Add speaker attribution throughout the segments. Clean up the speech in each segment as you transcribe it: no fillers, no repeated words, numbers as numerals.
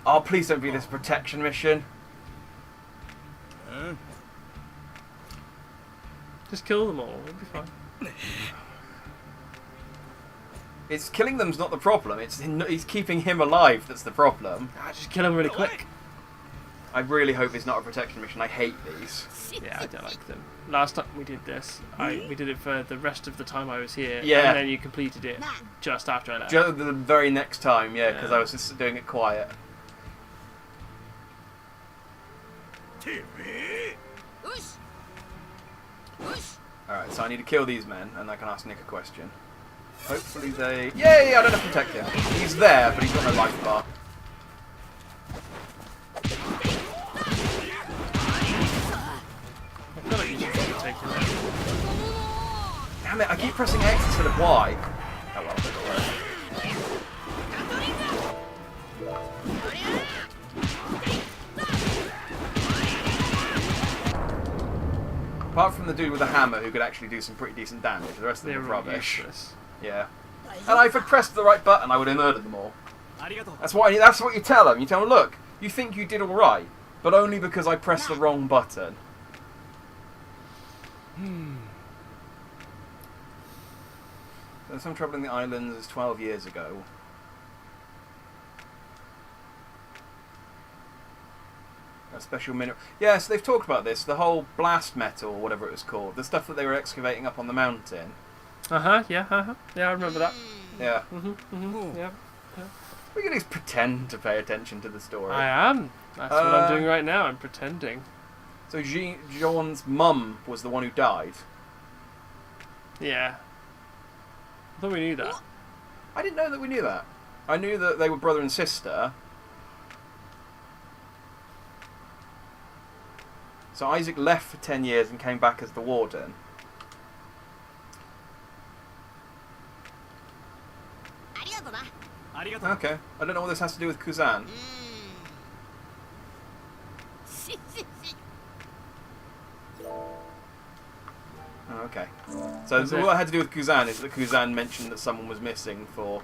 Speaker 1: Oh, please don't be this protection mission.
Speaker 2: Just kill them all. It'll be fine.
Speaker 1: It's killing them's not the problem. He's keeping him alive that's the problem.
Speaker 2: Just kill them really quick.
Speaker 1: I really hope it's not a protection mission. I hate these.
Speaker 2: Yeah, I don't like them. Last time we did this, we did it for the rest of the time I was here.
Speaker 1: Yeah.
Speaker 2: And then you completed it just after I left.
Speaker 1: Just the very next time, yeah, because I was just doing it quiet. Alright, so I need to kill these men, and I can ask Nick a question. Hopefully they... Yay! I don't have to protect him. He's there, but he's got no life bar.
Speaker 2: I feel like you should probably take it out.
Speaker 1: Damn it, I keep pressing X instead of Y. Oh well, it'll work. Apart from the dude with the hammer who could actually do some pretty decent damage, the rest of them were rubbish.
Speaker 2: Useless.
Speaker 1: Yeah. And if I'd pressed the right button, I would have murdered them all. That's what you tell them. You tell them, look, you think you did all right, but only because I pressed the wrong button. There's some trouble in the islands. It's 12 years ago. A special mineral. Yes, they've talked about this. The whole blast metal, or whatever it was called. The stuff that they were excavating up on the mountain.
Speaker 2: Yeah, yeah, I remember that.
Speaker 1: Yeah.
Speaker 2: Yeah.
Speaker 1: We can just pretend to pay attention to the story.
Speaker 2: I am. That's what I'm doing right now. I'm pretending.
Speaker 1: So Jean's mum was the one who died.
Speaker 2: Yeah. I thought we knew that.
Speaker 1: I didn't know that we knew that. I knew that they were brother and sister. So Isaac left for 10 years and came back as the warden. Okay. I don't know what this has to do with Kuzan. Oh, okay. So all I had to do with Kuzan is that Kuzan mentioned that someone was missing for...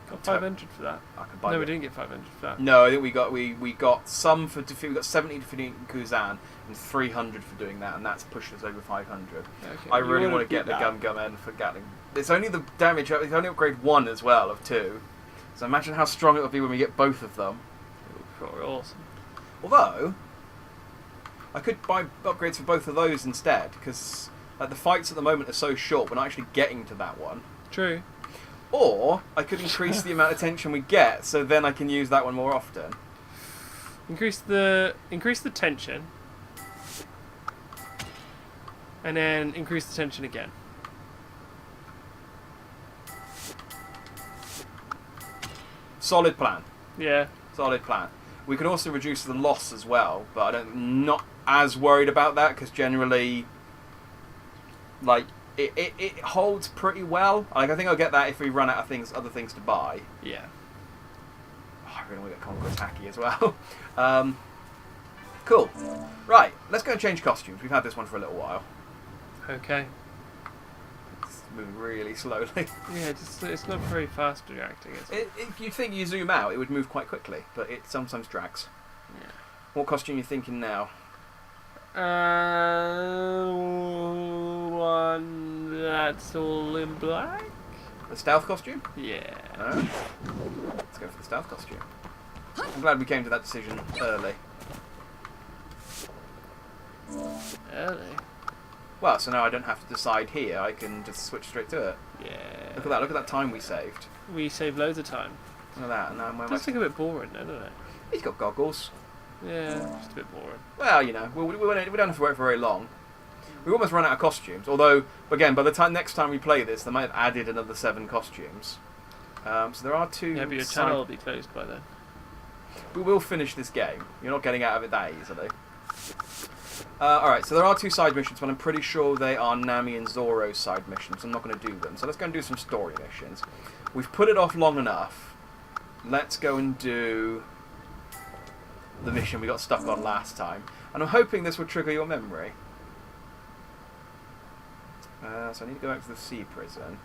Speaker 2: Got 500 for that.
Speaker 1: I could buy
Speaker 2: No, we didn't get 500 for that.
Speaker 1: No, I think we got some for defeat. We got 70 for defeating Kuzan and 300 for doing that, and that's pushed us over 500.
Speaker 2: Okay.
Speaker 1: I really want to get the Gum End for Gatling. It's only the damage. It's only upgrade 1 as well of 2. So imagine how strong it will be when we get both of them.
Speaker 2: Probably awesome.
Speaker 1: Although I could buy upgrades for both of those instead, because the fights at the moment are so short. We're not actually getting to that one.
Speaker 2: True.
Speaker 1: Or I could increase the amount of tension we get, so then I can use that one more often.
Speaker 2: Increase the tension, and then increase the tension again.
Speaker 1: Solid plan.
Speaker 2: Yeah.
Speaker 1: Solid plan. We can also reduce the loss as well, but I'm not as worried about that because generally, like, it holds pretty well. Like, I think I'll get that if we run out of other things to buy.
Speaker 2: Yeah.
Speaker 1: Oh, I really want to get Conquest Hacky as well. Cool. Right, let's go and change costumes. We've had this one for a little while.
Speaker 2: Okay.
Speaker 1: It's moving really slowly.
Speaker 2: Yeah, it's not very fast reacting, is it?
Speaker 1: If you think you zoom out, it would move quite quickly, but it sometimes drags.
Speaker 2: Yeah.
Speaker 1: What costume are you thinking now?
Speaker 2: One that's all in black?
Speaker 1: The stealth costume?
Speaker 2: Yeah.
Speaker 1: Alright. Let's go for the stealth costume. I'm glad we came to that decision early.
Speaker 2: Early?
Speaker 1: Well, so now I don't have to decide here, I can just switch straight to it.
Speaker 2: Yeah.
Speaker 1: Look at that time we saved.
Speaker 2: We saved loads of time.
Speaker 1: Look at that, and now
Speaker 2: It does look a bit boring, doesn't it?
Speaker 1: He's got goggles.
Speaker 2: Yeah, just a bit boring.
Speaker 1: Well, you know, we don't have to work for very long. We've almost run out of costumes, although, again, by the next time we play this, they might have added another 7 costumes. So there are 2...
Speaker 2: Yeah, but your channel will be closed by then.
Speaker 1: We will finish this game. You're not getting out of it that easily. Alright, so there are 2 side missions, but I'm pretty sure they are Nami and Zoro's side missions. I'm not going to do them. So let's go and do some story missions. We've put it off long enough. Let's go and do the mission we got stuck on last time. And I'm hoping this will trigger your memory. So I need to go back to the sea prison.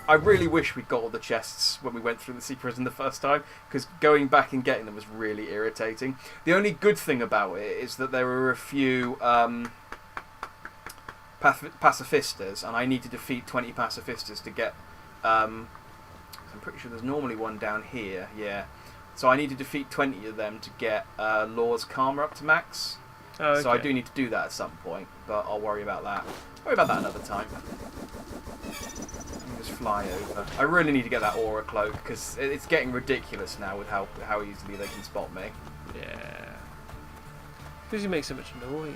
Speaker 1: I really wish we'd got all the chests when we went through the sea prison the first time, because going back and getting them was really irritating. The only good thing about it is that there were a few pacifistas, and I need to defeat 20 pacifistas to get... I'm pretty sure there's normally one down here, yeah. So I need to defeat 20 of them to get Law's Karma up to max.
Speaker 2: Oh, okay.
Speaker 1: So I do need to do that at some point, but I'll worry about that. Worry about that another time. Let me just fly over. I really need to get that aura cloak, because it's getting ridiculous now with how easily they can spot me.
Speaker 2: Yeah. Because you make so much noise.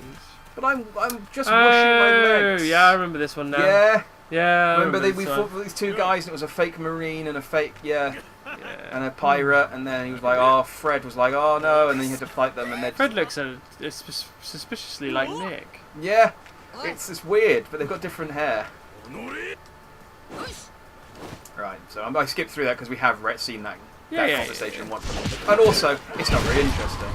Speaker 1: But I'm just washing my legs.
Speaker 2: Oh, yeah, I remember this one now.
Speaker 1: Yeah.
Speaker 2: Yeah.
Speaker 1: Remember we fought with these two guys, and it was a fake marine and a fake and a pirate, and then he was like, oh, Fred was like, oh no, and then you had to fight them, and then
Speaker 2: Fred looks suspiciously like Nick.
Speaker 1: Yeah, it's weird, but they've got different hair. Right, so I skipped through that because we have seen that conversation once, and also it's not very interesting.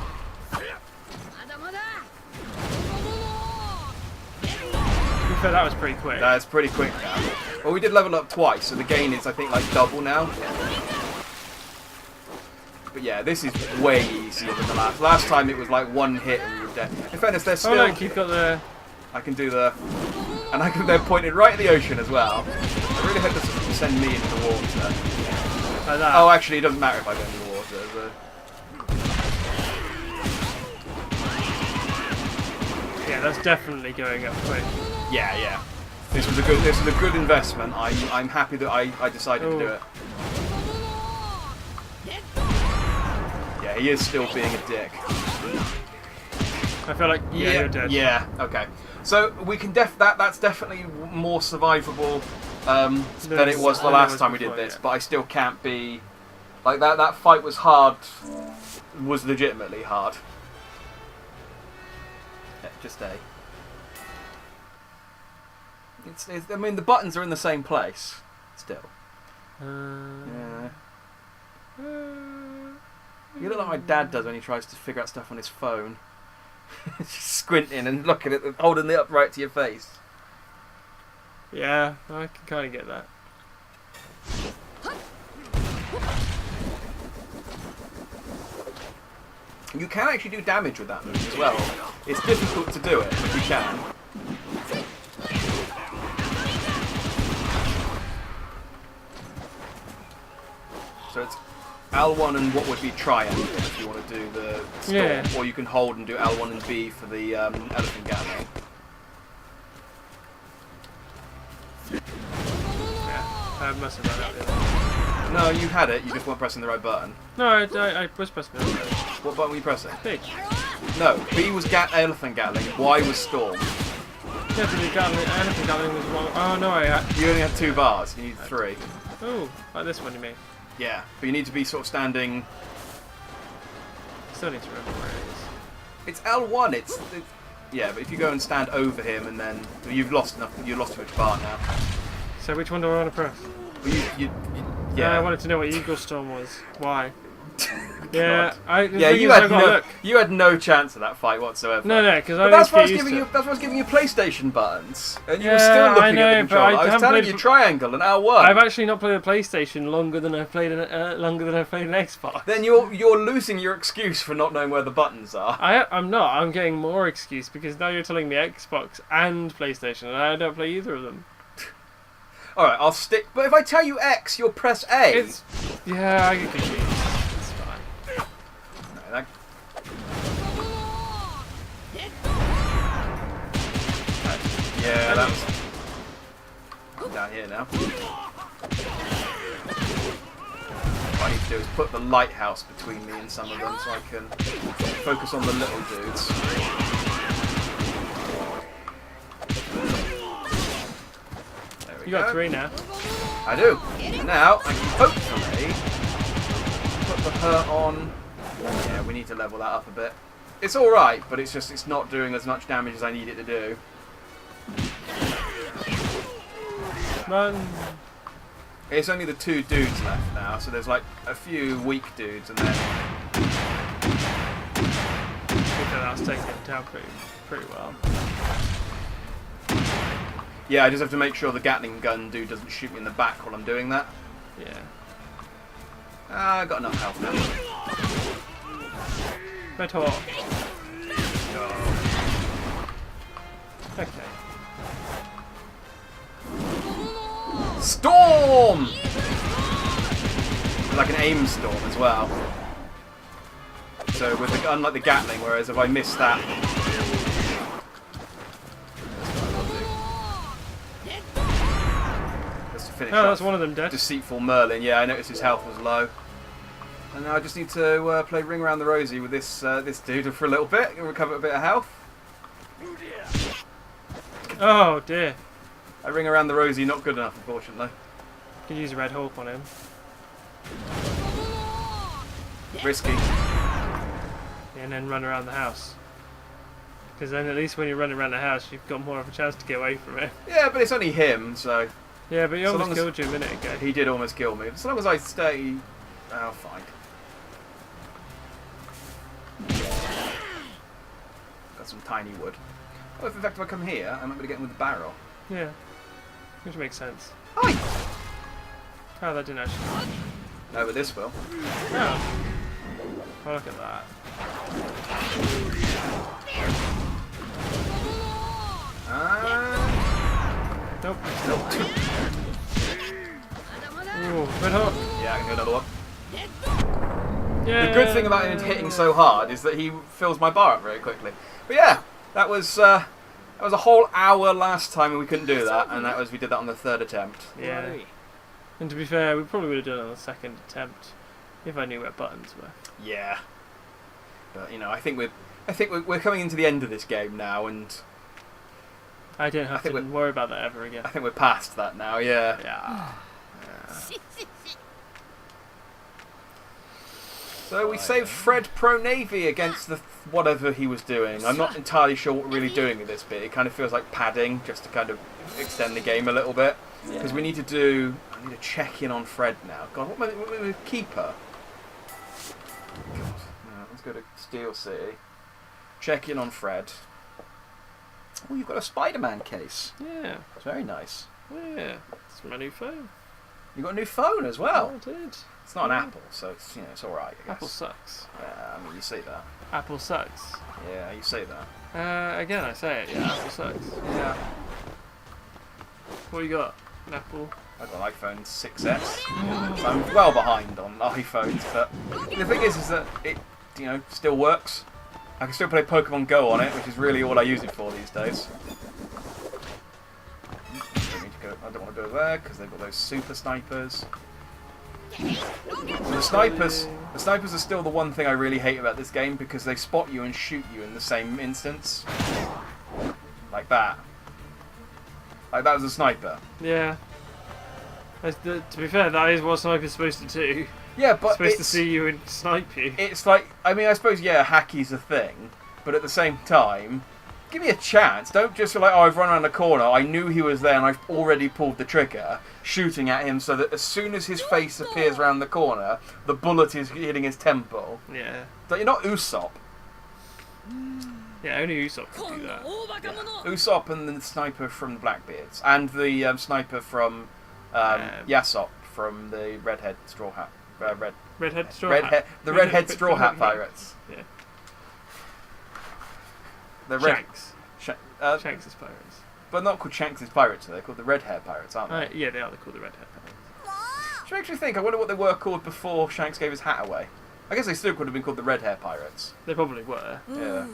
Speaker 2: That was pretty quick.
Speaker 1: That's pretty quick now. Well, we did level up twice, so the gain is, I think, like double now. But yeah, this is way easier than the last. Last time it was like one hit and we were dead. In fairness, they're still...
Speaker 2: Oh look, you've got the...
Speaker 1: I can do the... And they're pointed right at the ocean as well. I really hope this doesn't send me into the water.
Speaker 2: Like that.
Speaker 1: Oh, actually, it doesn't matter if I go into the water.
Speaker 2: Yeah, that's definitely going up quick.
Speaker 1: Yeah. This was a good investment. I'm happy that I decided to do it. Yeah, he is still being a dick.
Speaker 2: I feel like you're dead.
Speaker 1: Yeah. Okay. So we can that's definitely more survivable than it was the last time we did this.
Speaker 2: Yeah.
Speaker 1: But I still can't be like that. That fight was hard. Was legitimately hard. Yeah, just stay. I mean, the buttons are in the same place still. Yeah. You look like my dad does when he tries to figure out stuff on his phone. Just squinting and looking at holding it up right to your face.
Speaker 2: Yeah, I can kind of get that.
Speaker 1: You can actually do damage with that move as well. It's difficult to do it, but you can. So it's L1 and what would be triangle if you want to do the storm, or you can hold and do L1 and B for the elephant gathering.
Speaker 2: Yeah, I must have done that.
Speaker 1: No, you had it. You just weren't pressing the right button.
Speaker 2: No, I was pressing the right button.
Speaker 1: What button were you pressing?
Speaker 2: B.
Speaker 1: No, B was elephant gathering. Y was storm.
Speaker 2: Yeah, but the elephant gathering was wrong. Oh no,
Speaker 1: You only had 2 bars. You need 3.
Speaker 2: Oh, like this one you mean?
Speaker 1: Yeah, but you need to be sort of standing.
Speaker 2: Still need to remember where it is.
Speaker 1: It's L1. Yeah, but if you go and stand over him, and then you've lost enough. You lost too much bar now.
Speaker 2: So which one do I want to press?
Speaker 1: Well,
Speaker 2: Yeah, I wanted to know what Eagle Storm was. Why? Yeah,
Speaker 1: you had no chance of that fight whatsoever.
Speaker 2: No, because
Speaker 1: that's why I was giving you PlayStation buttons, and you were still looking at the controller. I was telling you triangle and L1.
Speaker 2: I've actually not played a PlayStation longer than I've played an Xbox.
Speaker 1: Then you're losing your excuse for not knowing where the buttons are.
Speaker 2: I'm not. I'm getting more excuse because now you're telling me Xbox and PlayStation, and I don't play either of them.
Speaker 1: All right, I'll stick. But if I tell you X, you'll press A.
Speaker 2: Yeah, I get confused. It's fine.
Speaker 1: No, yeah, that was down here now. What I need to do is put the lighthouse between me and some of them so I can focus on the little dudes.
Speaker 2: You got 3 now.
Speaker 1: I do. And now I can hopefully put the hurt on. Yeah, we need to level that up a bit. It's alright, but it's not doing as much damage as I need it to do.
Speaker 2: Run.
Speaker 1: It's only the 2 dudes left now, so there's like a few weak dudes and then...
Speaker 2: I think that's taken him down pretty well.
Speaker 1: Yeah, I just have to make sure the Gatling gun dude doesn't shoot me in the back while I'm doing that.
Speaker 2: Yeah.
Speaker 1: I got enough health now.
Speaker 2: Red hot. Okay.
Speaker 1: Storm! Like an aim storm as well. So with the, unlike the Gatling, whereas if I miss that, just to finish.
Speaker 2: Oh, that's one of them dead.
Speaker 1: Deceitful Merlin. Yeah, I noticed his health was low. And now I just need to play Ring Around the Rosie with this this dude for a little bit and recover a bit of health.
Speaker 2: Oh dear.
Speaker 1: I Ring Around the Rosie, not good enough, unfortunately.
Speaker 2: Could use a Red Hawk on him.
Speaker 1: Risky.
Speaker 2: And then run around the house. Because then at least when you're running around the house, you've got more of a chance to get away from it.
Speaker 1: Yeah, but it's only him, so...
Speaker 2: Yeah, but he
Speaker 1: So
Speaker 2: almost
Speaker 1: long as-
Speaker 2: killed you a minute ago.
Speaker 1: He did almost kill me. As long as I stay... Oh, fine. Got some tiny wood. Oh, if in fact if I come here, I might be able to get him with the barrel.
Speaker 2: Yeah. Which makes sense.
Speaker 1: Hi!
Speaker 2: Oh, that didn't actually...
Speaker 1: No, but this will.
Speaker 2: Oh. Oh, look at that. Nope.
Speaker 1: Nope.
Speaker 2: Ooh, Red Hawk.
Speaker 1: Yeah, I can do another one.
Speaker 2: Yeah.
Speaker 1: The good thing about him hitting so hard is that he fills my bar up very quickly. But yeah, that was a whole hour last time and we couldn't do that, and we did that on the third attempt.
Speaker 2: Yeah. And to be fair, we probably would have done it on the second attempt if I knew where buttons were.
Speaker 1: Yeah. But you know, I think we're coming into the end of this game now, and
Speaker 2: I don't have
Speaker 1: think
Speaker 2: to
Speaker 1: we're-
Speaker 2: worry about that ever again.
Speaker 1: I think we're past that now. Yeah.
Speaker 2: Yeah.
Speaker 1: So we saved Fred Pro Navy against the whatever he was doing. I'm not entirely sure what we're really doing with this bit. It kind of feels like padding, just to kind of extend the game a little bit. Because we need to do... I need to check in on Fred now. God, what am I Keeper? God. Right, let's go to Steel City. Check in on Fred. Oh, you've got a Spider-Man case.
Speaker 2: Yeah.
Speaker 1: It's very nice.
Speaker 2: Yeah. It's my new phone.
Speaker 1: You've got a new phone as well.
Speaker 2: Oh, I did.
Speaker 1: It's not an Apple, so it's, you know, it's alright, I guess.
Speaker 2: Apple sucks.
Speaker 1: Yeah, I mean, you say that.
Speaker 2: Apple sucks.
Speaker 1: Yeah, you say that.
Speaker 2: Again, I say it. Yeah, Apple sucks.
Speaker 1: Yeah.
Speaker 2: What you got? An Apple?
Speaker 1: I've got an iPhone 6S. So I'm well behind on iPhones, but the thing is that it, you know, still works. I can still play Pokemon Go on it, which is really all I use it for these days. I don't want to go there because they've got those super snipers. So the snipers are still the one thing I really hate about this game, because they spot you and shoot you in the same instance. Like that. Like that was a sniper.
Speaker 2: Yeah. To be fair, that is what Sniper's supposed to do.
Speaker 1: Yeah, but
Speaker 2: It's supposed to
Speaker 1: it's,
Speaker 2: see you and snipe you.
Speaker 1: it's like, I mean, I suppose, yeah, hacky's a thing, but at the same time, give me a chance. Don't just be like, oh, I've run around the corner, I knew he was there and I've already pulled the trigger, shooting at him so that as soon as his face appears around the corner, the bullet is hitting his temple.
Speaker 2: Yeah.
Speaker 1: Like, you're not Usopp.
Speaker 2: Yeah, only Usopp can do that.
Speaker 1: Usopp and the sniper from the Blackbeards, and the sniper from Yasop from the Redhead Straw Hat.
Speaker 2: Redhead Straw Hat.
Speaker 1: The Redhead Straw Hat Pirates.
Speaker 2: Yeah.
Speaker 1: The Red,
Speaker 2: Shanks.
Speaker 1: Shanks'
Speaker 2: Pirates.
Speaker 1: but not called Shanks' Pirates. They're called the Red Hair Pirates, aren't they?
Speaker 2: Yeah, they are. They're called the Redhead Pirates.
Speaker 1: Which makes me think. I wonder what they were called before Shanks gave his hat away. I guess they still could have been called the Red Hair Pirates.
Speaker 2: They probably were.
Speaker 1: Yeah.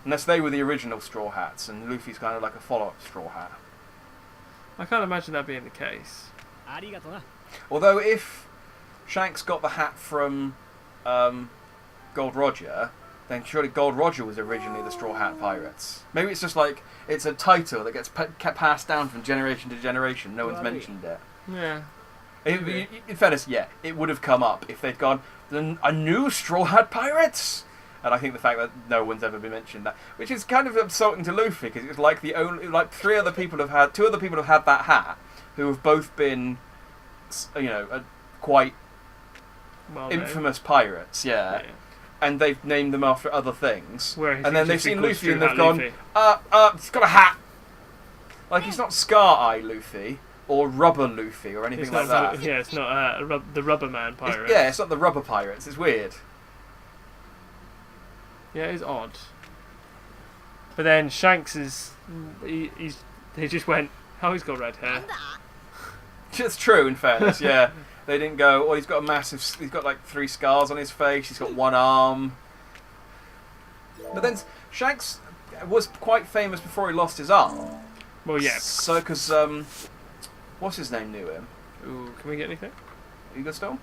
Speaker 1: Unless they were the original Straw Hats, and Luffy's kind of like a follow-up Straw Hat.
Speaker 2: I can't imagine that being the case.
Speaker 1: Although if Shanks got the hat from Gold Roger, then surely Gold Roger was originally the Straw Hat Pirates. Maybe it's just like, it's a title that gets kept passed down from generation to generation. No one's mentioned it.
Speaker 2: Yeah.
Speaker 1: In fairness, yeah, it would have come up if they'd gone, a new Straw Hat Pirates! And I think the fact that no one's ever been mentioned that, which is kind of insulting to Luffy, because it's like two other people have had that hat, who have both been, you know, quite infamous pirates, yeah. And they've named them after other things. And then they've seen Luffy and they've gone, it's got a hat. Like, he's not Scar Eye Luffy or Rubber Luffy or anything
Speaker 2: It's
Speaker 1: like
Speaker 2: not.
Speaker 1: that.
Speaker 2: Yeah, it's not the Rubber Man pirate.
Speaker 1: Yeah, it's not the Rubber Pirates. It's weird.
Speaker 2: Yeah, it's odd. But then Shanks is they just went, oh, he's got red hair.
Speaker 1: It's true, in fairness. Yeah, they didn't go. Oh, he's got he's got like 3 scars on his face. He's got 1 arm. But then Shanks was quite famous before he lost his arm.
Speaker 2: Well, yeah.
Speaker 1: So, because what's his name knew him.
Speaker 2: Ooh, can we get anything?
Speaker 1: You good still?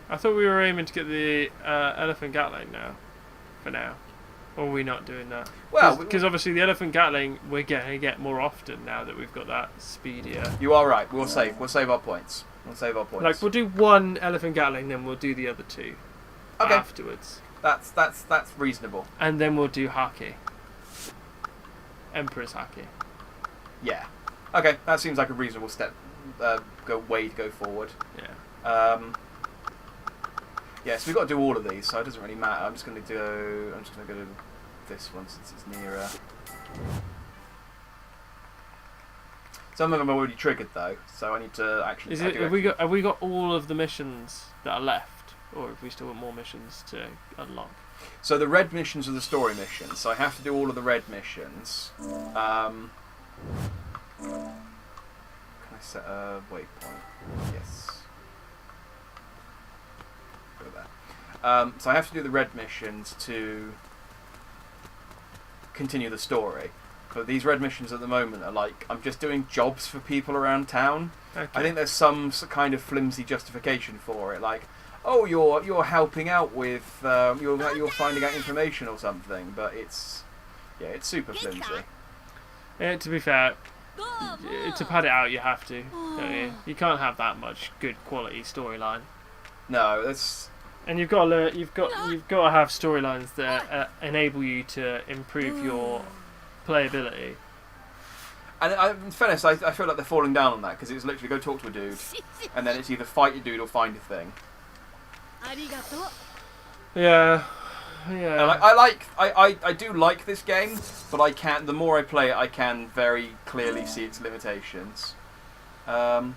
Speaker 2: I thought we were aiming to get the Elephant Gatling now. For now. Or are we not doing that?
Speaker 1: Well,
Speaker 2: because obviously the Elephant Gatling we're going to get more often now that we've got that speedier.
Speaker 1: You are right. We'll save our points. We'll save our points.
Speaker 2: Like, we'll do 1 Elephant Gatling, then we'll do the other 2 afterwards.
Speaker 1: That's reasonable.
Speaker 2: And then we'll do Haki. Emperor's Haki.
Speaker 1: Yeah. Okay, that seems like a reasonable step. Way to go forward.
Speaker 2: Yeah.
Speaker 1: Yeah, so we've got to do all of these, so it doesn't really matter. I'm just going to go to this one since it's nearer. Some of them are already triggered though, so I need to actually.
Speaker 2: Have we got all of the missions that are left, or have we still got more missions to unlock?
Speaker 1: So the red missions are the story missions. So I have to do all of the red missions. Can I set a waypoint? Yes. So I have to do the red missions to continue the story. But these red missions at the moment are like, I'm just doing jobs for people around town.
Speaker 2: Okay.
Speaker 1: I think there's some kind of flimsy justification for it, like, oh, you're helping out with, you're finding out information or something. But it's super flimsy.
Speaker 2: Yeah, to be fair, to pad it out, you have to, don't you? You can't have that much good quality storyline.
Speaker 1: No, that's.
Speaker 2: And you've got to learn, you've got to have storylines that enable you to improve your playability.
Speaker 1: And in fairness, I feel like they're falling down on that because it's literally go talk to a dude, and then it's either fight a dude or find a thing.
Speaker 2: Yeah, yeah.
Speaker 1: And I do like this game, but I can. The more I play it, I can very clearly see its limitations. What am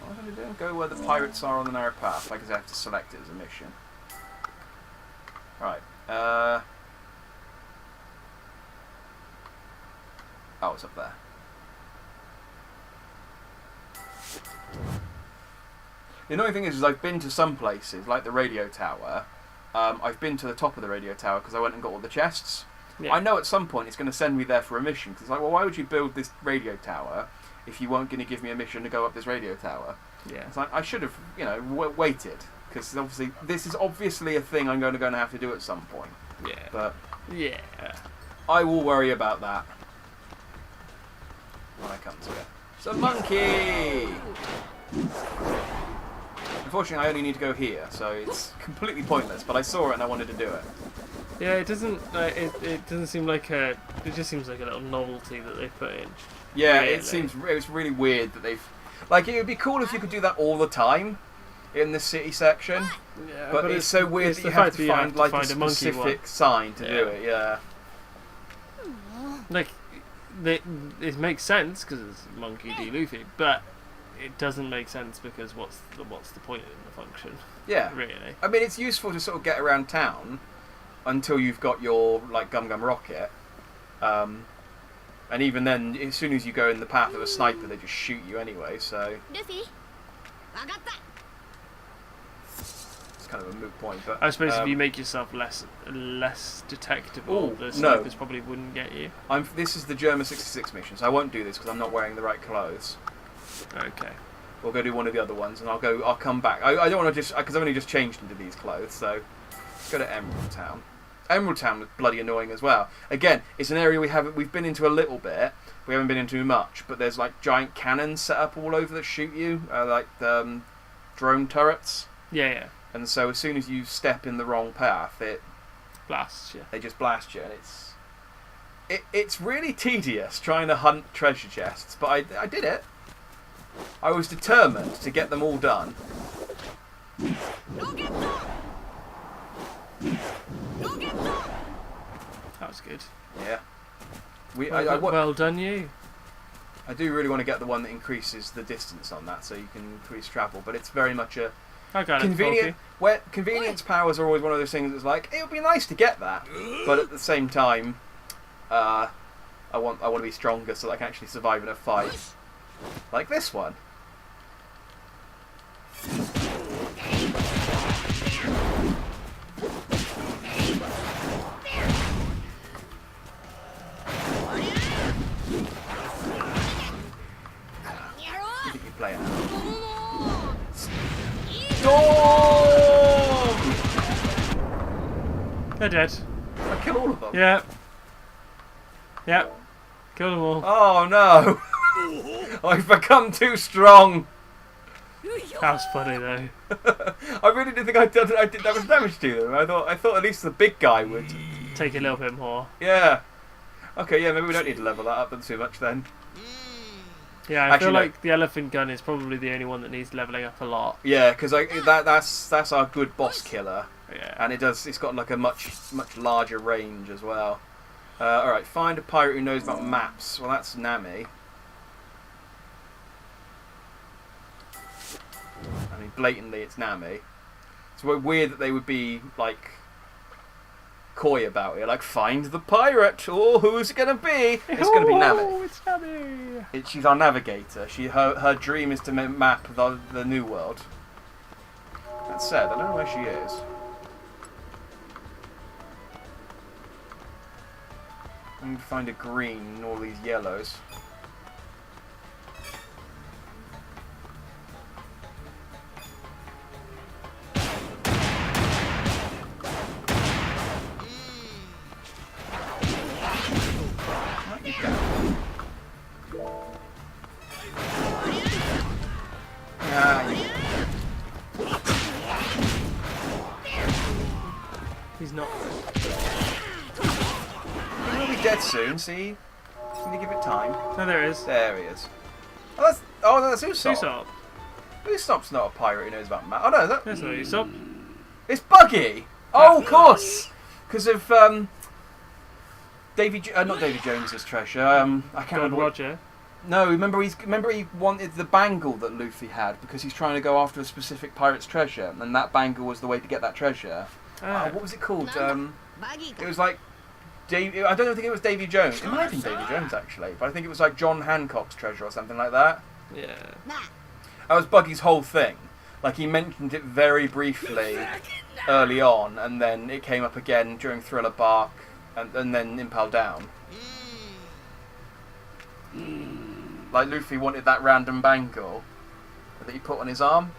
Speaker 1: I going to do? Go where the pirates are on the narrow path. I guess I have to select it as a mission. Right. Oh, it's up there. The annoying thing is I've been to some places, like the radio tower. I've been to the top of the radio tower because I went and got all the chests.
Speaker 2: Yeah.
Speaker 1: I know at some point it's going to send me there for a mission. Because it's like, well, why would you build this radio tower if you weren't going to give me a mission to go up this radio tower?
Speaker 2: Yeah.
Speaker 1: It's like, I should have, waited. Because obviously, this is obviously a thing I'm going to have to do at some point.
Speaker 2: Yeah.
Speaker 1: But
Speaker 2: yeah.
Speaker 1: I will worry about that when I come to it. It's a monkey! Unfortunately, I only need to go here, so it's completely pointless. But I saw it and I wanted to do it.
Speaker 2: Yeah, it doesn't. It doesn't seem like a. It just seems like a little novelty that they put in.
Speaker 1: Yeah,
Speaker 2: really.
Speaker 1: It's really weird that they've. Like, it would be cool if you could do that all the time in the city section.
Speaker 2: Yeah,
Speaker 1: but it's so weird that you have to find like a
Speaker 2: monkey
Speaker 1: specific sign to do it. Yeah.
Speaker 2: Like, it makes sense because it's Monkey D. Luffy, but it doesn't make sense because what's the point in the function?
Speaker 1: Yeah.
Speaker 2: Really.
Speaker 1: I mean, it's useful to sort of get around town until you've got your like Gum Gum Rocket. And even then, as soon as you go in the path of a sniper, they just shoot you anyway, so it's kind of a moot point. But
Speaker 2: I suppose if you make yourself less detectable, the snipers probably wouldn't get you.
Speaker 1: This is the German 66 mission, so I won't do this because I'm not wearing the right clothes.
Speaker 2: Okay.
Speaker 1: We'll go do one of the other ones, and I'll come back. I don't want to because I've only just changed into these clothes, so let's go to Emerald Town. Emerald Town was bloody annoying as well. Again, it's an area we've been into a little bit. We haven't been into much, but there's like giant cannons set up all over that shoot you, like drone turrets.
Speaker 2: Yeah.
Speaker 1: And so as soon as you step in the wrong path, it
Speaker 2: blasts you.
Speaker 1: They just blast you, and it's really tedious trying to hunt treasure chests. But I did it. I was determined to get them all done.
Speaker 2: That was good.
Speaker 1: Yeah.
Speaker 2: Well done, you.
Speaker 1: I do really want to get the one that increases the distance on that, so you can increase travel. But it's very much a
Speaker 2: I got
Speaker 1: convenient.
Speaker 2: it.
Speaker 1: Where convenience powers are always one of those things that's like it would be nice to get that, but at the same time, I want to be stronger so that I can actually survive in a fight, like this one. Play out. Storm!
Speaker 2: They're dead.
Speaker 1: I kill all of them.
Speaker 2: Yeah. Yep. Kill them all.
Speaker 1: Oh no! I've become too strong.
Speaker 2: That was funny though.
Speaker 1: I really didn't think I did that much damage to them. I thought at least the big guy would
Speaker 2: take a little bit more.
Speaker 1: Yeah. Okay. Yeah. Maybe we don't need to level that up too much then.
Speaker 2: Yeah, I feel like the elephant gun is probably the only one that needs leveling up a lot.
Speaker 1: Yeah, because that's our good boss killer.
Speaker 2: Yeah.
Speaker 1: And it's got like a much larger range as well. All right, find a pirate who knows about maps. Well, that's Nami. I mean, blatantly, it's Nami. It's weird that they would be like coy about it, like find the pirate. Oh, who's it gonna be? It's gonna be Nami.
Speaker 2: Oh, it's Nami.
Speaker 1: She's our navigator. Her dream is to map the new world. That said, I don't know where she is. I need to find a green in all these yellows.
Speaker 2: He's not.
Speaker 1: He'll be dead soon, see? Just need to give it time.
Speaker 2: No, there is.
Speaker 1: There he is. Oh, that's Usopp.
Speaker 2: Usopp.
Speaker 1: Usopp's not a pirate who knows about maps. Oh no,
Speaker 2: That's not Usopp.
Speaker 1: It's Buggy! Oh, of course! Because of, not Davy Jones's treasure. I can't remember.
Speaker 2: Roger.
Speaker 1: No, remember he wanted the bangle that Luffy had because he's trying to go after a specific pirate's treasure, and that bangle was the way to get that treasure. What was it called? It was like I don't think it was Davy Jones. It might have been Davy Jones actually, but I think it was like John Hancock's treasure or something like that.
Speaker 2: Yeah.
Speaker 1: That was Buggy's whole thing. Like he mentioned it very briefly early on, and then it came up again during Thriller Bark, and then Impel Down. Like Luffy wanted that random bangle that he put on his arm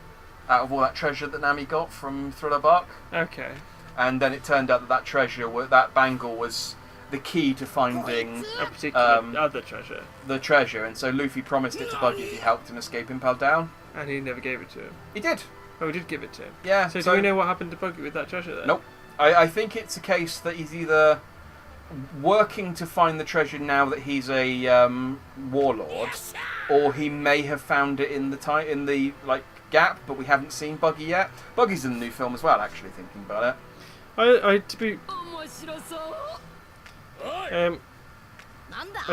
Speaker 1: out of all that treasure that Nami got from Thriller Bark.
Speaker 2: Okay.
Speaker 1: And then it turned out that that bangle was the key to finding
Speaker 2: a particular other treasure.
Speaker 1: The treasure, and so Luffy promised it to Buggy if he helped him escape Impel Down.
Speaker 2: And he never gave it to him.
Speaker 1: He did.
Speaker 2: Oh, he did give it to him.
Speaker 1: Yeah.
Speaker 2: So do we know what happened to Buggy with that treasure then?
Speaker 1: Nope. I think it's a case that he's either working to find the treasure now that he's a warlord, or he may have found it in the gap, but we haven't seen Buggy yet. Buggy's in the new film as well, actually, thinking about it.
Speaker 2: I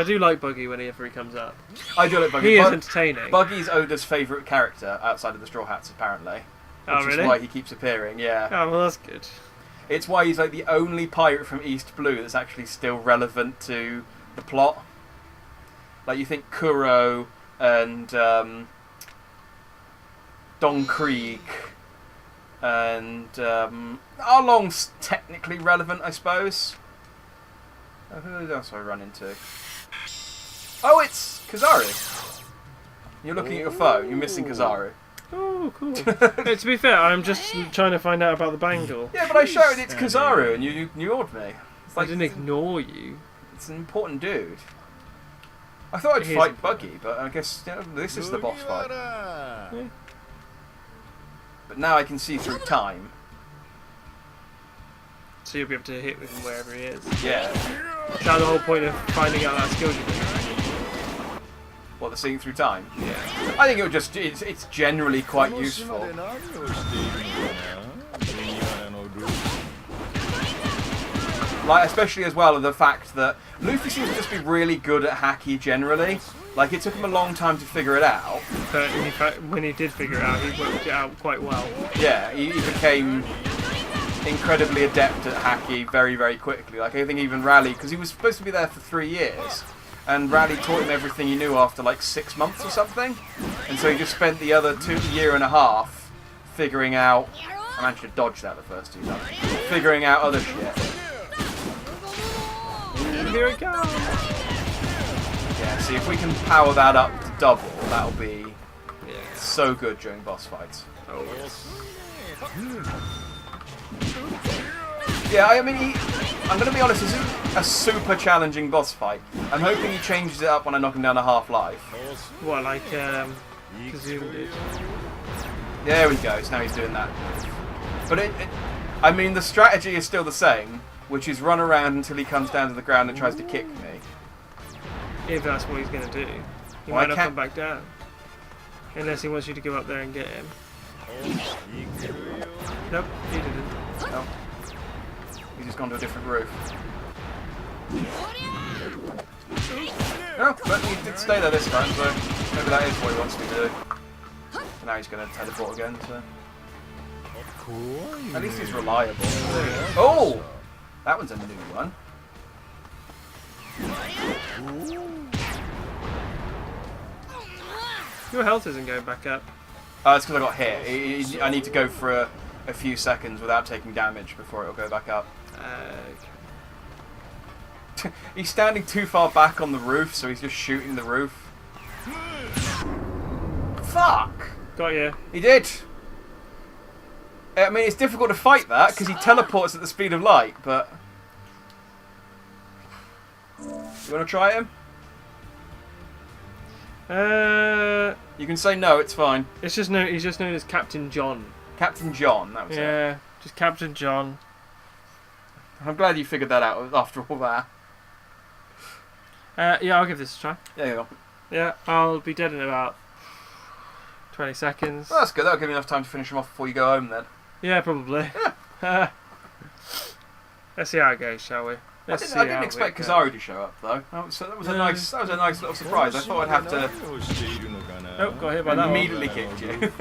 Speaker 2: do like Buggy whenever he comes up.
Speaker 1: I do like Buggy.
Speaker 2: He is entertaining.
Speaker 1: Buggy's Oda's favourite character outside of the Straw Hats, apparently.
Speaker 2: Oh, really?
Speaker 1: Which is why he keeps appearing, yeah.
Speaker 2: Oh, well, that's good.
Speaker 1: It's why he's like the only pirate from East Blue that's actually still relevant to the plot. Like, you think Kuro and Don Krieg and Arlong's technically relevant, I suppose. Who else have I run into? Oh, it's Kizaru. You're looking at your phone. You're missing Kizaru.
Speaker 2: Oh, cool. Hey, to be fair, I'm just trying to find out about the bangle.
Speaker 1: Yeah, but I shouted it's Kizaru and you ignored me. It's like,
Speaker 2: I didn't ignore you.
Speaker 1: It's an important dude. I thought I'd fight Buggy, but I guess this is the boss fight.
Speaker 2: Yeah.
Speaker 1: But now I can see through time.
Speaker 2: So you'll be able to hit with him wherever he is.
Speaker 1: Yeah.
Speaker 2: Is that the whole point of finding out that skill you do?
Speaker 1: What, the seeing through time?
Speaker 2: Yeah.
Speaker 1: I think it's generally quite useful. Like, especially as well, the fact that Luffy seems to just be really good at haki generally. Like, it took him a long time to figure it out.
Speaker 2: But in fact, when he did figure it out, he worked it out quite well.
Speaker 1: Yeah, he became incredibly adept at haki very, very quickly. Like, I think even Raleigh, because he was supposed to be there for 3 years, and Raleigh taught him everything he knew after like 6 months or something. And so he just spent the other 2.5 years figuring out. I managed to dodge that the first 2 times. Figuring out other shit.
Speaker 2: Here it goes!
Speaker 1: Yeah, see, if we can power that up to double, that'll be so good during boss fights.
Speaker 2: Oh, yes.
Speaker 1: Yeah, I mean, I'm going to be honest, this isn't a super challenging boss fight. I'm hoping he changes it up when I knock him down to half-life.
Speaker 2: What, like, Kazuma did?
Speaker 1: There we go, so now he's doing that. But I mean, the strategy is still the same, which is run around until he comes down to the ground and tries to kick me.
Speaker 2: If that's what he's going to do. He
Speaker 1: Well,
Speaker 2: might not come back down. Unless he wants you to go up there and get him. Nope, he didn't.
Speaker 1: No. He's just gone to a different roof. No, but he did stay there this time, so maybe that is what he wants me to do. And now he's going to teleport again, so... At least he's reliable. Oh! That one's a new one.
Speaker 2: Your health isn't going back up.
Speaker 1: It's because I got hit. I need to go for a few seconds without taking damage before it'll go back up. He's standing too far back on the roof, so he's just shooting the roof. Fuck!
Speaker 2: Got you.
Speaker 1: He did! I mean, it's difficult to fight that, because he teleports at the speed of light, but... You want to try him?
Speaker 2: You
Speaker 1: can say no, it's fine.
Speaker 2: It's just known. He's just known as Captain John.
Speaker 1: Captain John, that was it.
Speaker 2: Yeah, just Captain John.
Speaker 1: I'm glad you figured that out after all that.
Speaker 2: Yeah, I'll give this a try.
Speaker 1: There you go.
Speaker 2: Yeah, I'll be dead in about 20 seconds.
Speaker 1: Well, that's good. That'll give you enough time to finish him off before you go home then.
Speaker 2: Yeah, probably.
Speaker 1: Yeah.
Speaker 2: Let's see how it goes, shall we?
Speaker 1: I didn't expect Kizaru to show up though. That was a nice little surprise. I thought I'd have to.
Speaker 2: Oh, got hit by that one.
Speaker 1: Immediately kicked you.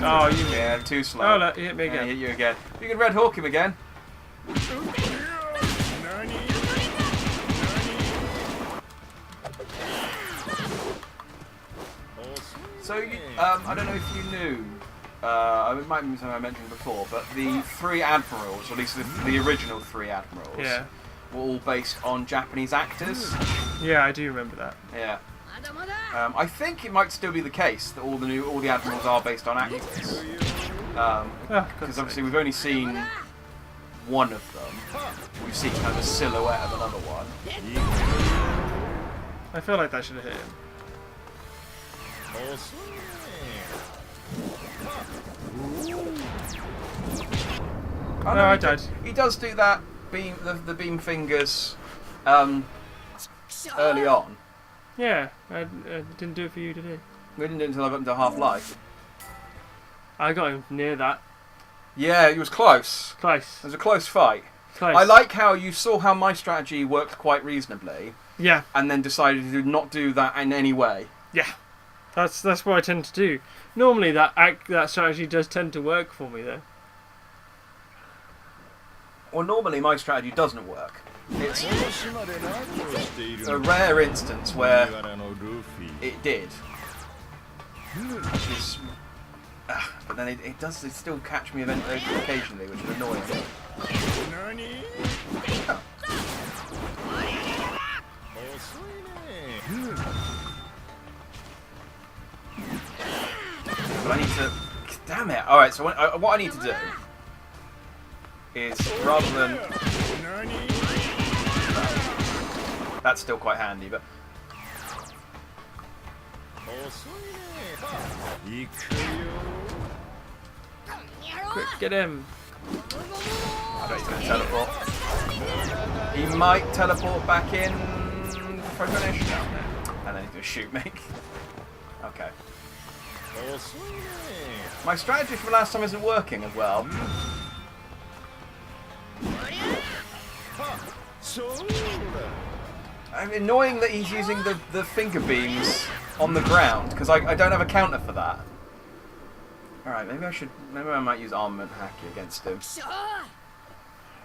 Speaker 2: Oh, you.
Speaker 1: Yeah, too slow.
Speaker 2: Oh, look, he hit me again.
Speaker 1: He hit you again. You can Red Hawk him again. So, I don't know if you knew. It might be something I mentioned before, but the 3 admirals, or at least the original 3 admirals, were all based on Japanese actors.
Speaker 2: Yeah, I do remember that.
Speaker 1: Yeah. I think it might still be the case that all the admirals are based on actors. Because obviously we've only seen one of them. We've seen kind of a silhouette of another one.
Speaker 2: I feel like that should have hit him.
Speaker 1: Oh,
Speaker 2: no, I died.
Speaker 1: He does do that beam, the beam fingers, early on.
Speaker 2: Yeah, I didn't do it for you, did he?
Speaker 1: We didn't do it until I got into half-life.
Speaker 2: I got him near that.
Speaker 1: Yeah, it was close.
Speaker 2: Close.
Speaker 1: It was a close fight.
Speaker 2: Close.
Speaker 1: I like how you saw how my strategy worked quite reasonably.
Speaker 2: Yeah.
Speaker 1: And then decided to not do that in any way.
Speaker 2: Yeah. That's what I tend to do. Normally that strategy does tend to work for me though.
Speaker 1: Well, normally my strategy doesn't work. It's a rare instance where it did. Which is, but then it does still catch me occasionally, which is annoying. Oh. But I need to... Damn it! Alright, so what I need to do is, rather than... That's still quite handy, but...
Speaker 2: Quick, get him.
Speaker 1: I bet he's going to teleport. He might teleport back in before I finish. No. And then he's going to shoot me. Okay. My strategy from last time isn't working as well. I'm annoying that he's using the finger beams on the ground because I don't have a counter for that. Alright, maybe I might use armament hacky against him.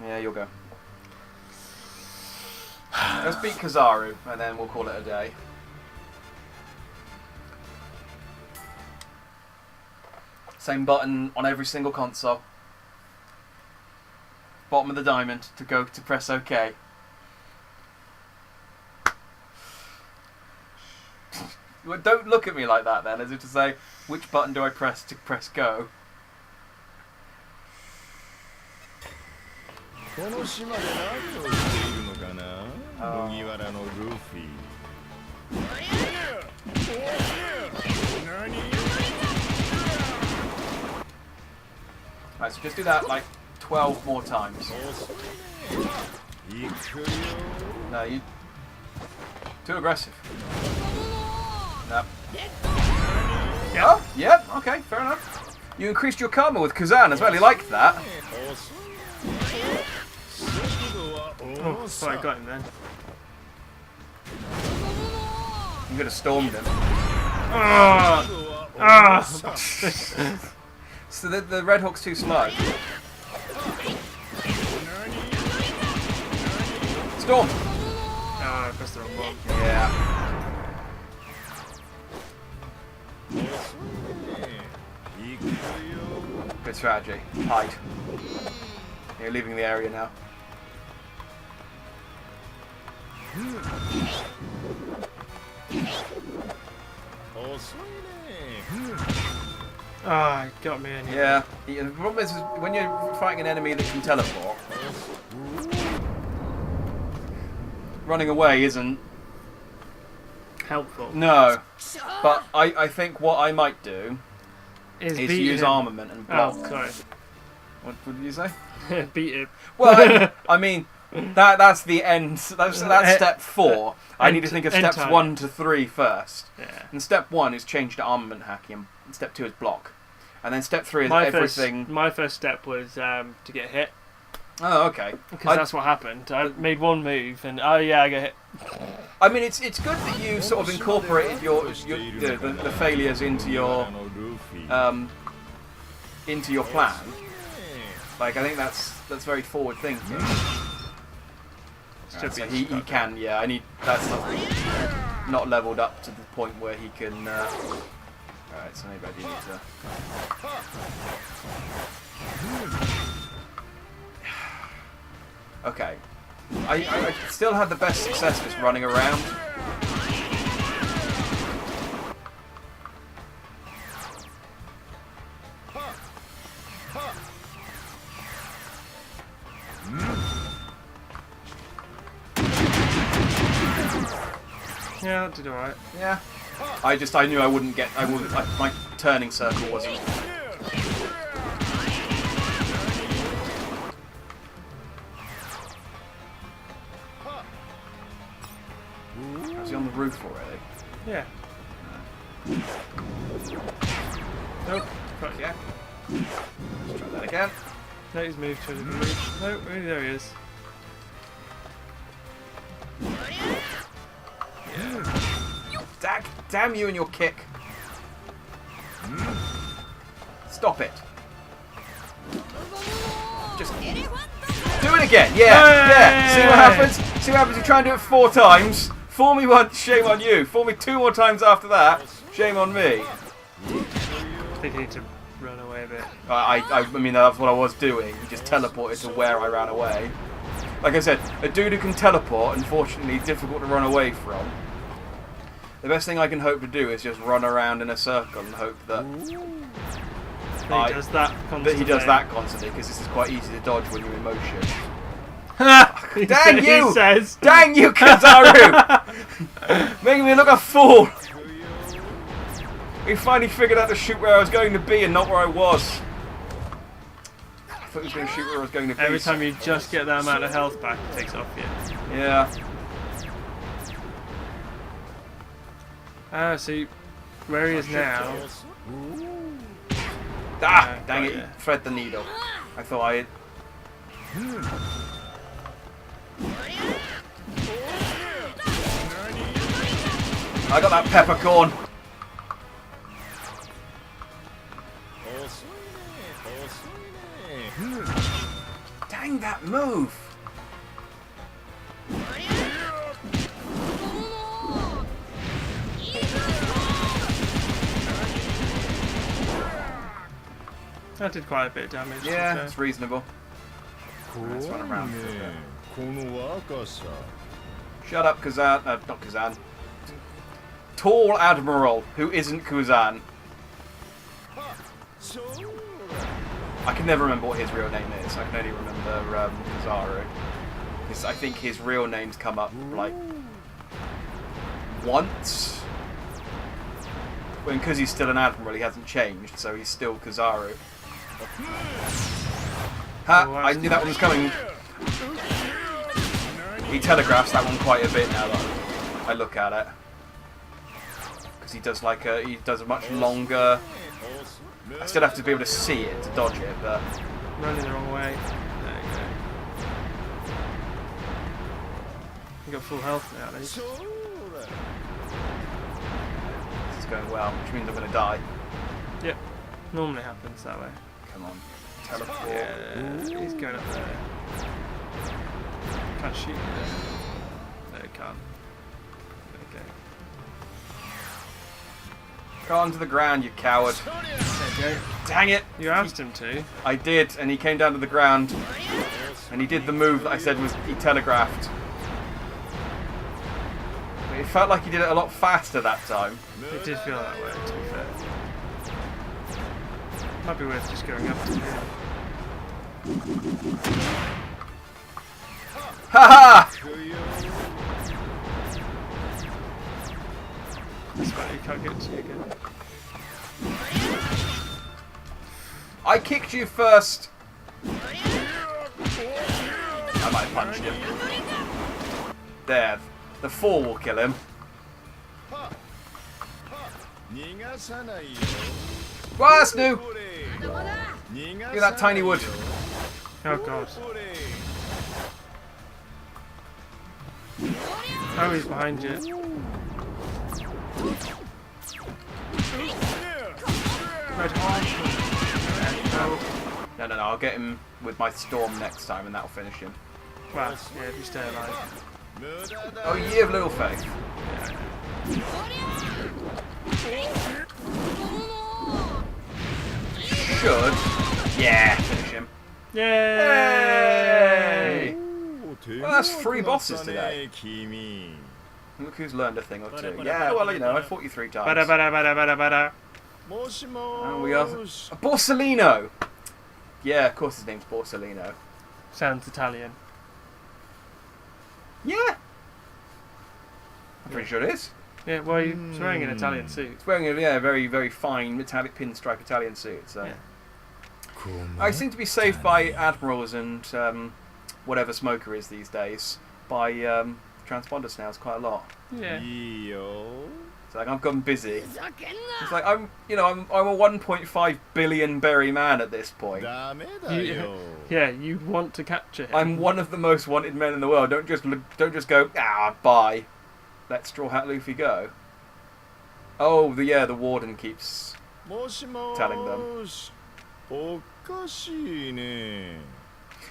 Speaker 1: Yeah, you'll go. Let's beat Kizaru and then we'll call it a day. Same button on every single console. Bottom of the diamond to go to press OK. Well, don't look at me like that then, as if to say, which button do I press to press go? Right, so just do that like 12 more times. No, you... Too aggressive. No.
Speaker 2: Yeah.
Speaker 1: Oh, yeah, okay, fair enough. You increased your karma with Kazan as well, he liked that.
Speaker 2: Oh, so I got him then.
Speaker 1: You could have stormed him. So the Red Hawk's too slow. Storm!
Speaker 2: Oh, I pressed the wrong one.
Speaker 1: Yeah. Good strategy. Hide. You're leaving the area now.
Speaker 2: Ah, oh, got me in here.
Speaker 1: Yeah. The problem is when you're fighting an enemy that can teleport, running away isn't
Speaker 2: helpful.
Speaker 1: No. But I think what I might do is use
Speaker 2: him.
Speaker 1: armament and block.
Speaker 2: Oh, sorry.
Speaker 1: What did you say?
Speaker 2: Beat him.
Speaker 1: Well, I mean, that's the end. That's step 4. I need to think of steps 1 to 3 first.
Speaker 2: Yeah.
Speaker 1: And step 1 is change to armament hacking, and step 2 is block. And then step 3 is everything.
Speaker 2: My first step was to get hit.
Speaker 1: Oh, okay.
Speaker 2: Because that's what happened. I made one move, and oh yeah, I got hit.
Speaker 1: I mean, it's good that you sort of incorporated the failures into your plan. Like, I think that's very forward thinking. Right, so he can, yeah. I need that's not leveled up to the point where he can. Alright, so maybe I do need to. Okay. I still had the best success just running around.
Speaker 2: Yeah, that did alright.
Speaker 1: Yeah. I knew I wouldn't get. My turning circle wasn't. Was he on the roof already?
Speaker 2: Yeah. Nope. Got
Speaker 1: Yeah. Let's try that again.
Speaker 2: No, he's moved to the roof. No, there he is.
Speaker 1: Damn you and your kick. Stop it. Just do it again. Yeah, yeah. See what happens? See what happens? You try and do it 4 times. Fool me once, shame on you. Fool me 2 more times after that, shame on me.
Speaker 2: I think you need to run away a bit.
Speaker 1: I mean, that's what I was doing. He just teleported to where I ran away. Like I said, a dude who can teleport, unfortunately, difficult to run away from. The best thing I can hope to do is just run around in a circle and hope that
Speaker 2: he does that constantly.
Speaker 1: Because this is quite easy to dodge when you're in motion.
Speaker 2: Dang you!
Speaker 1: Dang you, Kizaru! Making me look a fool! We finally figured out to shoot where I was going to be and not where I was. I thought he was going to shoot where I was going to be.
Speaker 2: Every time you just get that amount of health back, it takes off you.
Speaker 1: Yeah.
Speaker 2: So Where he is now.
Speaker 1: Ah, dang
Speaker 2: got
Speaker 1: it!
Speaker 2: ya.
Speaker 1: Thread the needle. I thought I. I got that peppercorn. Dang that move!
Speaker 2: That did quite a bit of damage. to be
Speaker 1: Yeah,
Speaker 2: fair.
Speaker 1: it's reasonable. Let's run around for a bit. Shut up, Kazan. Not Kazan. Tall Admiral, who isn't Kuzan. I can never remember what his real name is. I can only remember Kizaru. Because I think his real name's come up, like, once. Because he's still an Admiral, he hasn't changed, so he's still Kizaru. Ha!
Speaker 2: Oh,
Speaker 1: I knew that one was coming. He telegraphs that one quite a bit now that I look at it. Because he does like he does a much longer. I still have to be able to see it to dodge it, but
Speaker 2: Running the wrong way. There you go. You got full health now, at least.
Speaker 1: this is going well, which means I'm going to die.
Speaker 2: Yep. Normally happens that way.
Speaker 1: Come on, teleport.
Speaker 2: Yeah, he's going up there. Can't shoot you there. No, he can't. There
Speaker 1: Go onto the ground, you coward!
Speaker 2: you go. There you go.
Speaker 1: Dang it!
Speaker 2: You asked him to.
Speaker 1: I did, and he came down to the ground, and he did the move that I said was he telegraphed. But it felt like he did it a lot faster that time.
Speaker 2: It did feel that way, to be fair. Might be worth just going up to him.
Speaker 1: Haha!
Speaker 2: That's why he can't get to you again.
Speaker 1: I kicked you first! I might have punched him. There. The fall will kill him. Well, that's new! Look at that tiny wood.
Speaker 2: Oh god. Oh, he's behind you. Red horn.
Speaker 1: No, I'll get him with my storm next time and that'll finish him.
Speaker 2: Well, yeah, if you stay alive.
Speaker 1: Oh, ye of little faith. Should. Yeah, finish him.
Speaker 2: Yay!
Speaker 1: Well, that's 3 bosses today. Look who's learned a thing or two. Yeah, well, you know, I fought you 3 times.
Speaker 2: Bada bada bada bada bada.
Speaker 1: And we are... Borsellino! Yeah, of course his name's Borsellino.
Speaker 2: Sounds Italian.
Speaker 1: Yeah! I'm pretty sure it is.
Speaker 2: Yeah, well, he's wearing an Italian suit.
Speaker 1: It's wearing a very, very fine metallic pinstripe Italian suit, so...
Speaker 2: Yeah.
Speaker 1: I seem to be saved by admirals and whatever Smoker is these days by transponders now. It's quite a lot.
Speaker 2: Yeah.
Speaker 1: It's like I've gone busy. It's like I'm a 1.5 billion berry man at this point.
Speaker 2: Yeah, you want to capture him.
Speaker 1: I'm one of the most wanted men in the world. Don't just go bye. Let Straw Hat Luffy go. Oh, the warden keeps telling them.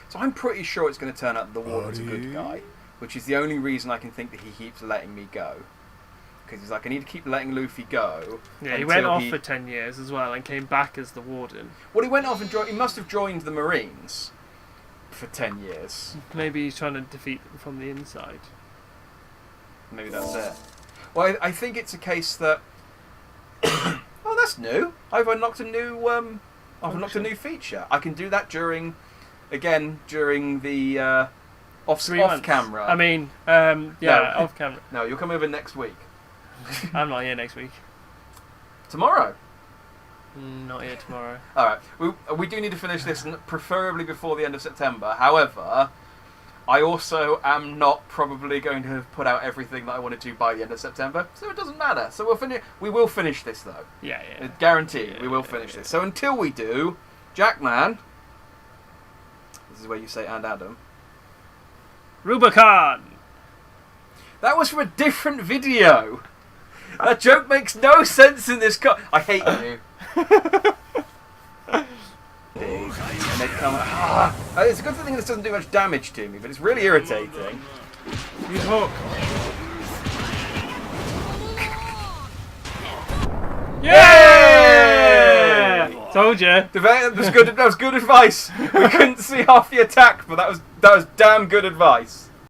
Speaker 1: So I'm pretty sure it's going to turn out the warden's a good guy, which is the only reason I can think that he keeps letting me go. Because he's like, I need to keep letting Luffy go.
Speaker 2: Yeah, he went off for 10 years as well and came back as the warden.
Speaker 1: Well, he went off and he must have joined the Marines for 10 years.
Speaker 2: Maybe he's trying to defeat them from the inside.
Speaker 1: Maybe that's it. Well, I think it's a case that... oh, that's new. I've unlocked a new... I've unlocked a new feature. I can do that during the off camera.
Speaker 2: I mean,
Speaker 1: No.
Speaker 2: off camera.
Speaker 1: No, you'll come over next week.
Speaker 2: I'm not here next week.
Speaker 1: Tomorrow.
Speaker 2: Not here tomorrow.
Speaker 1: All right. We do need to finish this, preferably before the end of September. However, I also am not probably going to have put out everything that I wanted to by the end of September, so it doesn't matter. So we will finish this though.
Speaker 2: Yeah.
Speaker 1: Guaranteed, we will finish this. So until we do, Jackman, this is where you say and Adam.
Speaker 2: Rubicon!
Speaker 1: That was from a different video. That joke makes no sense in this I hate you. And they come. It's a good thing this doesn't do much damage to me, but it's really irritating.
Speaker 2: Use hook. Yeah! Told you.
Speaker 1: That was good. That was good advice. We couldn't see half the attack, but that was damn good advice.